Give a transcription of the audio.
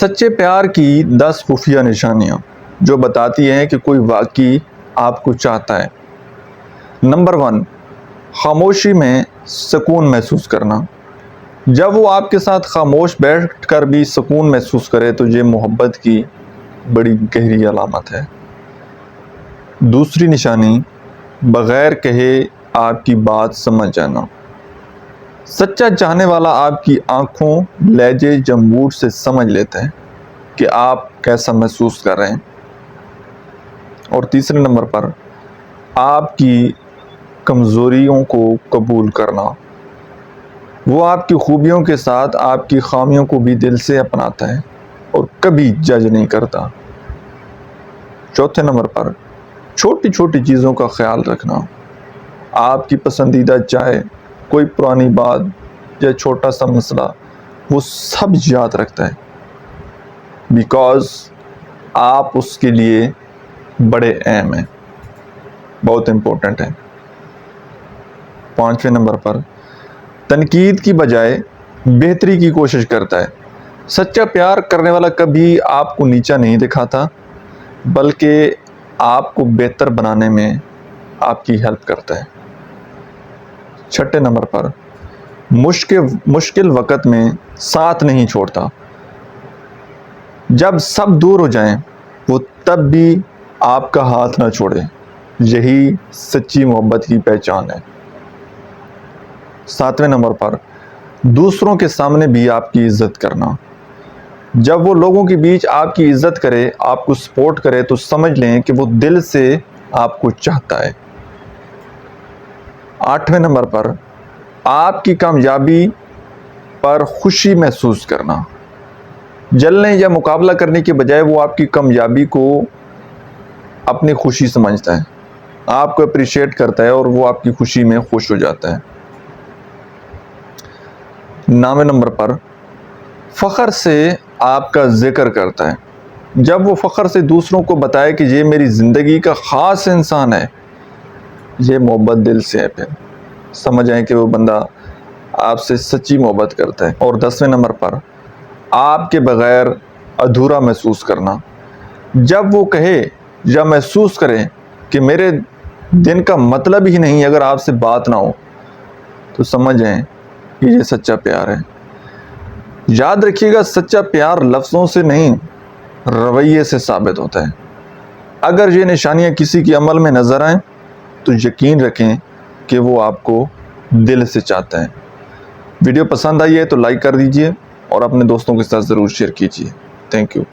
سچے پیار کی 10 خفیہ نشانیاں جو بتاتی ہیں کہ کوئی واقعی آپ کو چاہتا ہے۔ نمبر 1، خاموشی میں سکون محسوس کرنا۔ جب وہ آپ کے ساتھ خاموش بیٹھ کر بھی سکون محسوس کرے تو یہ محبت کی بڑی گہری علامت ہے۔ دوسری نشانی، بغیر کہے آپ کی بات سمجھ جانا۔ سچا چاہنے والا آپ کی آنکھوں، لہجے یا موڈ سے سمجھ لیتا ہے کہ آپ کیسا محسوس کر رہے ہیں۔ اور تیسرے نمبر پر، آپ کی کمزوریوں کو قبول کرنا۔ وہ آپ کی خوبیوں کے ساتھ آپ کی خامیوں کو بھی دل سے اپناتا ہے اور کبھی جج نہیں کرتا۔ چوتھے نمبر پر، چھوٹی چھوٹی چیزوں کا خیال رکھنا۔ آپ کی پسندیدہ چائے، کوئی پرانی بات یا چھوٹا سا مسئلہ، وہ سب یاد رکھتا ہے، بیکاز آپ اس کے لیے بڑے اہم ہیں، بہت امپورٹنٹ ہیں۔ پانچویں نمبر پر، تنقید کی بجائے بہتری کی کوشش کرتا ہے۔ سچا پیار کرنے والا کبھی آپ کو نیچا نہیں دکھاتا، بلکہ آپ کو بہتر بنانے میں آپ کی ہیلپ کرتا ہے۔ چھٹے نمبر پر، مشکل وقت میں ساتھ نہیں چھوڑتا۔ جب سب دور ہو جائیں وہ تب بھی آپ کا ہاتھ نہ چھوڑے، یہی سچی محبت کی پہچان ہے۔ ساتویں نمبر پر، دوسروں کے سامنے بھی آپ کی عزت کرنا۔ جب وہ لوگوں کے بیچ آپ کی عزت کرے، آپ کو سپورٹ کرے تو سمجھ لیں کہ وہ دل سے آپ کو چاہتا ہے۔ آٹھویں نمبر پر، آپ کی کامیابی پر خوشی محسوس کرنا۔ جلنے یا مقابلہ کرنے کے بجائے وہ آپ کی کامیابی کو اپنی خوشی سمجھتا ہے، آپ کو اپریشیٹ کرتا ہے اور وہ آپ کی خوشی میں خوش ہو جاتا ہے۔ 9ویں نمبر پر، فخر سے آپ کا ذکر کرتا ہے۔ جب وہ فخر سے دوسروں کو بتائے کہ یہ میری زندگی کا خاص انسان ہے، یہ محبت دل سے ہے، پھر سمجھ آئے کہ وہ بندہ آپ سے سچی محبت کرتا ہے۔ اور 10ویں نمبر پر، آپ کے بغیر ادھورا محسوس کرنا۔ جب وہ کہے یا محسوس کرے کہ میرے دن کا مطلب ہی نہیں اگر آپ سے بات نہ ہو، تو سمجھ جائیں کہ یہ سچا پیار ہے۔ یاد رکھیے گا، سچا پیار لفظوں سے نہیں، رویے سے ثابت ہوتا ہے۔ اگر یہ نشانیاں کسی کے عمل میں نظر آئیں تو یقین رکھیں کہ وہ آپ کو دل سے چاہتا ہے۔ ویڈیو پسند آئی ہے تو لائک کر دیجئے اور اپنے دوستوں کے ساتھ ضرور شیئر کیجئے۔ Thank you.